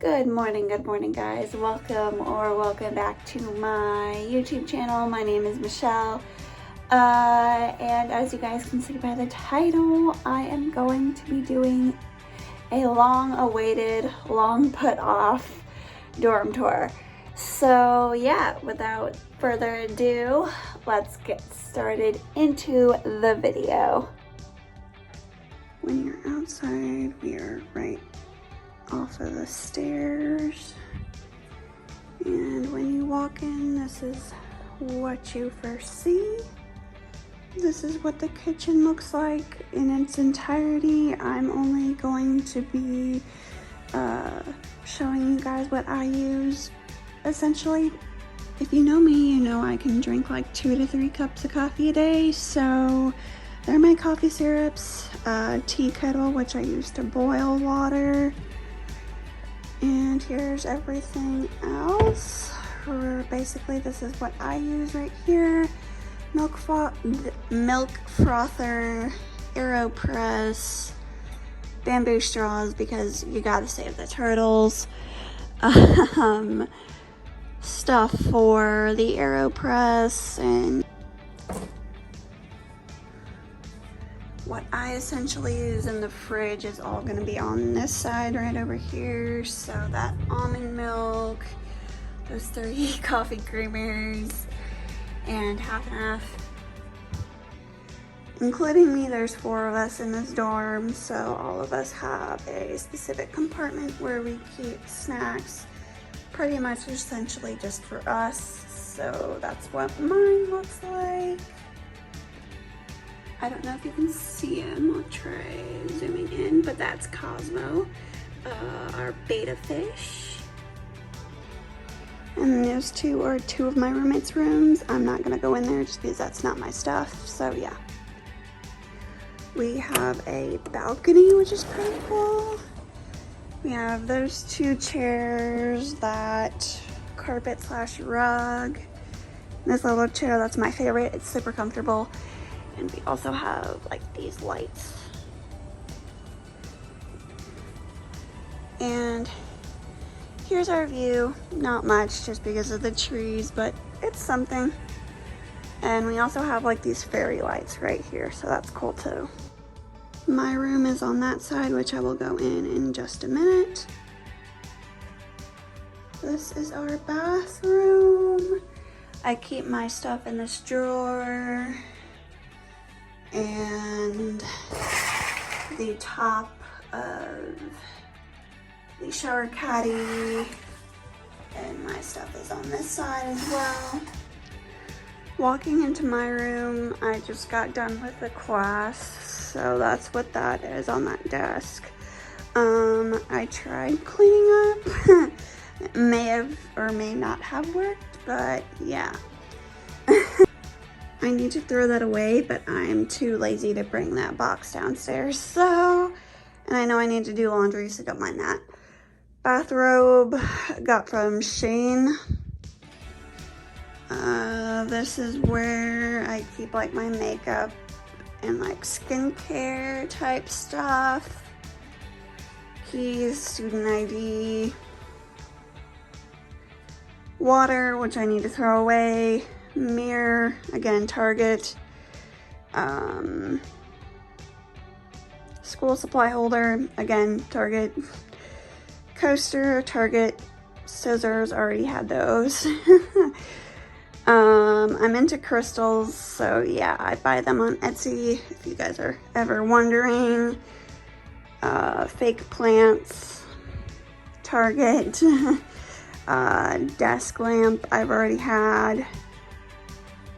Good morning guys. Welcome back to my YouTube channel. My name is Michelle. And as you guys can see by the title, I am going to be doing a long-awaited, long put off dorm tour. So yeah, without further ado, let's get started into the video. When you're outside, we are right off of the stairs, and when you walk in, this is what you first see. This is what the kitchen looks like in its entirety. I'm only going to be showing you guys what I use. Essentially, if you know me, you know I can drink like 2 to 3 cups of coffee a day, so they're my coffee syrups, tea kettle, which I use to boil water. And here's everything else. Basically, this is what I use right here. Milk frother, AeroPress, bamboo straws because you gotta save the turtles. Stuff for the AeroPress, and what I essentially use in the fridge is all going to be on this side right over here. So that almond milk, those 3 coffee creamers, and half and half. Including me, there's 4 of us in this dorm, so all of us have a specific compartment where we keep snacks, pretty much essentially just for us. So that's what mine looks like. I don't know if you can see him. I'll try zooming in, but that's Cosmo, our beta fish. And those 2 are 2 of my roommates' rooms. I'm not gonna go in there just because that's not my stuff, so yeah. We have a balcony, which is pretty cool. We have those 2 chairs, that carpet / rug. This little chair, that's my favorite. It's super comfortable. And we also have like these lights. And here's our view. Not much just because of the trees, but it's something. And we also have like these fairy lights right here, so that's cool too. My room is on that side, which I will go in just a minute. This is our bathroom. I keep my stuff in this drawer. And the top of the shower caddy, and my stuff is on this side as well. Walking into my room, I just got done with the class, so that's what that is on that desk. I tried cleaning up. It may have or may not have worked, but yeah. I need to throw that away, but I'm too lazy to bring that box downstairs. So, and I know I need to do laundry, so don't mind that. Bathrobe got from Shein. This is where I keep like my makeup and like skincare type stuff. Keys, student ID. Water, which I need to throw away. Mirror, again, Target. School supply holder, again, Target. Coaster, Target. Scissors, already had those. I'm into crystals, so yeah, I buy them on Etsy if you guys are ever wondering. Fake plants, Target. Desk lamp I've already had.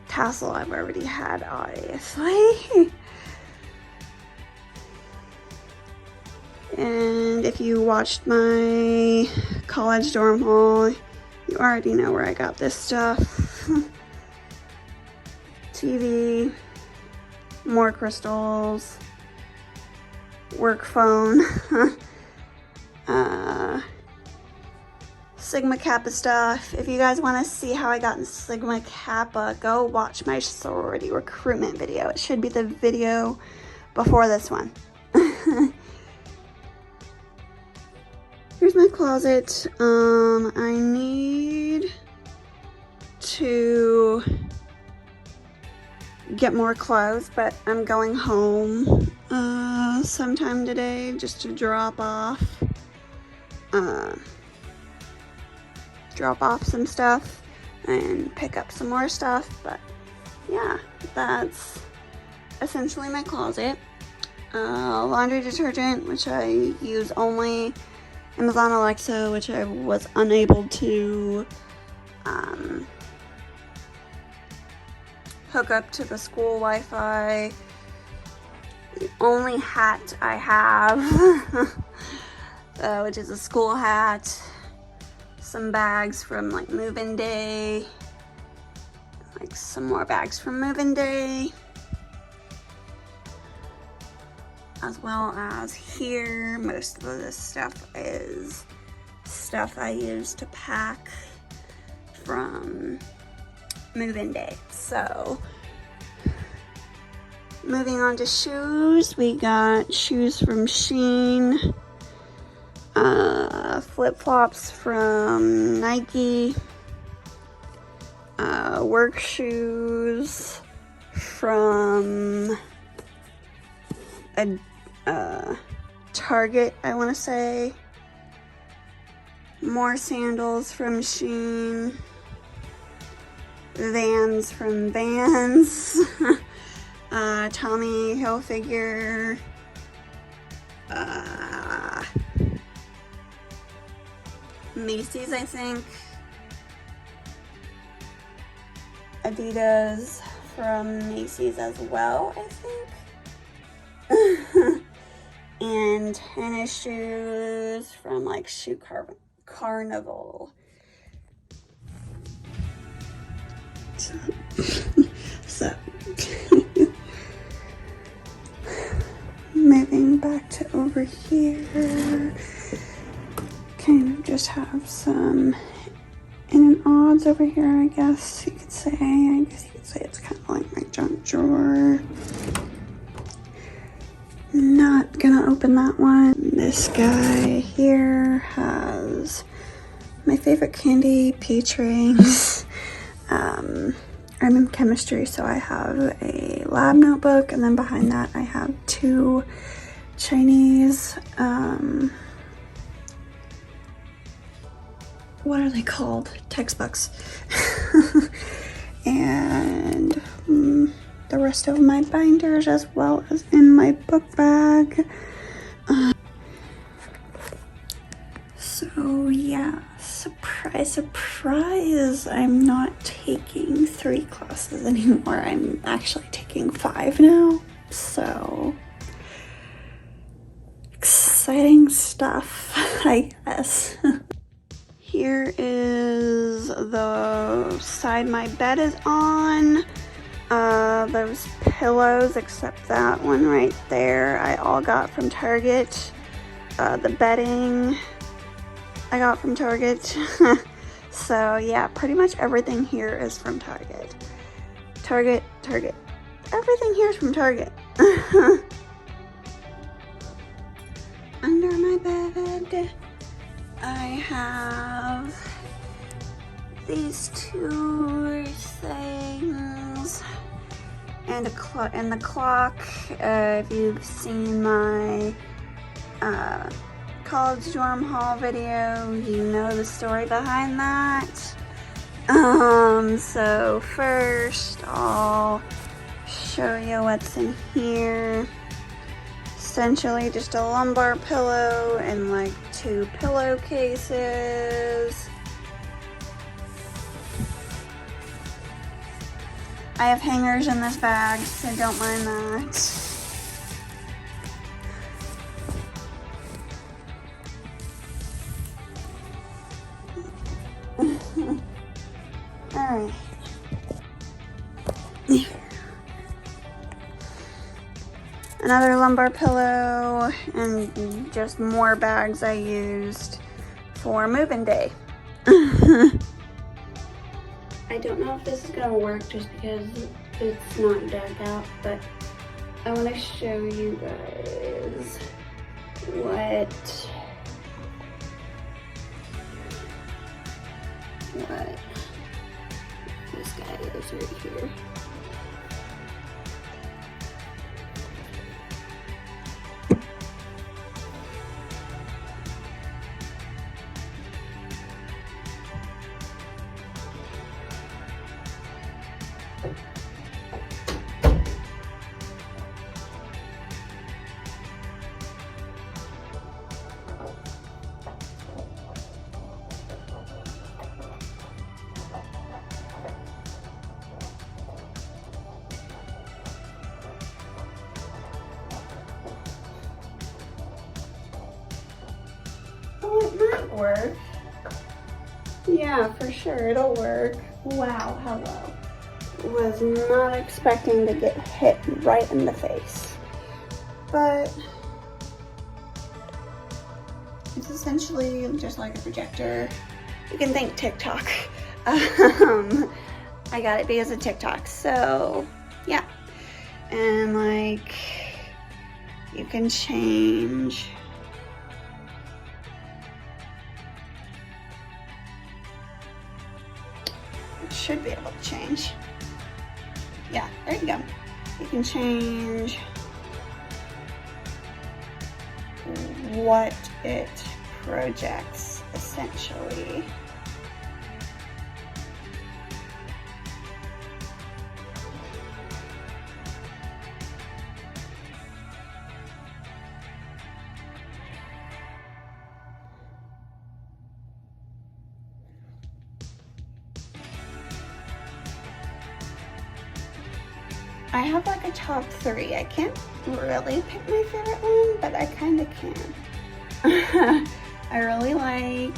Tassel I've already had, obviously. And if you watched my college dorm haul, you already know where I got this stuff. TV, more crystals, work phone, Sigma Kappa stuff. If you guys want to see how I got in Sigma Kappa, go watch my sorority recruitment video. It should be the video before this one. Here's here's my closet. I need to get more clothes, but I'm going home sometime today just to drop off some stuff and pick up some more stuff. But yeah, that's essentially my closet. Laundry detergent, which I use only Amazon Alexa, which I was unable to hook up to the school Wi-Fi. The only hat I have, which is a school hat, some bags from like move-in day, like some more bags from move-in day, as well as here, most of this stuff is stuff I use to pack from move-in day. So moving on to shoes, we got shoes from Shein, flip-flops from Nike, work shoes from Target, I want to say, more sandals from Shein, Vans from Vans, Tommy Hilfiger, Macy's, I think, Adidas from Macy's as well, I think, and tennis shoes from like Shoe Carnival. So moving back to over here, kind of just have some in and odds over here, I guess you could say. I guess you could say it's kind of like my junk drawer. Not gonna open that one. This guy here has my favorite candy, peach rings. I'm in chemistry, so I have a lab notebook, and then behind that I have two Chinese, what are they called? Textbooks. And the rest of my binders, as well as in my book bag. So yeah, surprise, surprise, I'm not taking 3 classes anymore. I'm actually taking 5 now. So exciting stuff, I guess. Here is the side my bed is on. Those pillows, except that one right there, I all got from Target. The bedding I got from Target. So yeah, pretty much everything here is from Target. Target. Everything here is from Target. Under my bed, I have these 2 things and the clock. If you've seen my college dorm haul video, you know the story behind that. So first I'll show you what's in here. Essentially just a lumbar pillow and like 2 pillowcases. I have hangers in this bag, so don't mind that. Alright. Another lumbar pillow, and just more bags I used for move-in day. I don't know if this is gonna work just because it's not dark out, but I want to show you guys what it might work. Yeah, for sure, it'll work. Wow, hello. Was not expecting to get hit right in the face. But it's essentially just like a projector. You can thank TikTok. I got it because of TikTok, so yeah. And like, you can change. It should be able to change. Yeah, there you go. You can change what it projects, essentially. I have like a top 3. I can't really pick my favorite one, but I kind of can. I really like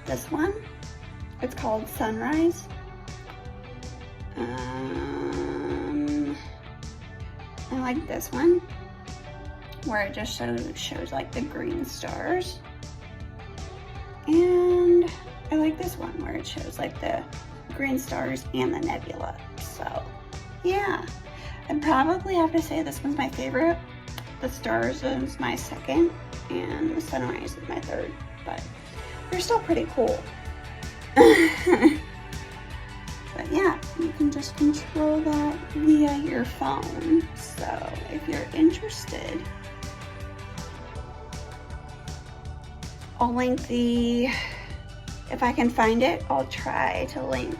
this one. It's called Sunrise. I like this one, where it just shows like the green stars. And I like this one, where it shows like the green stars and the nebula. So yeah, I'd probably have to say this one's my favorite. The stars is my second, and the sunrise is my third, but they're still pretty cool. But yeah, you can just control that via your phone. So if you're interested, I'll link if I can find it, I'll try to link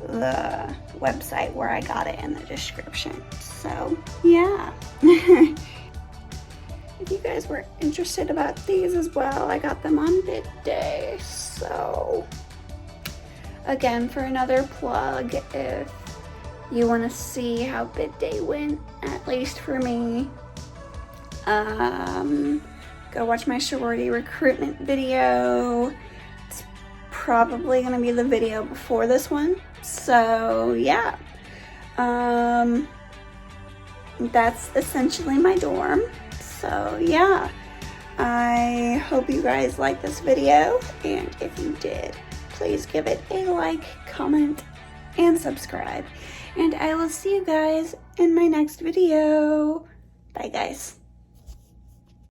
the website where I got it in the description. So yeah. If you guys were interested about these as well, I got them on bid day. So again, for another plug, if you want to see how bid day went, at least for me, go watch my sorority recruitment video. It's probably going to be the video before this one. So yeah, that's essentially my dorm. So yeah, I hope you guys liked this video, and if you did, please give it a like, comment, and subscribe. And I will see you guys in my next video. Bye guys.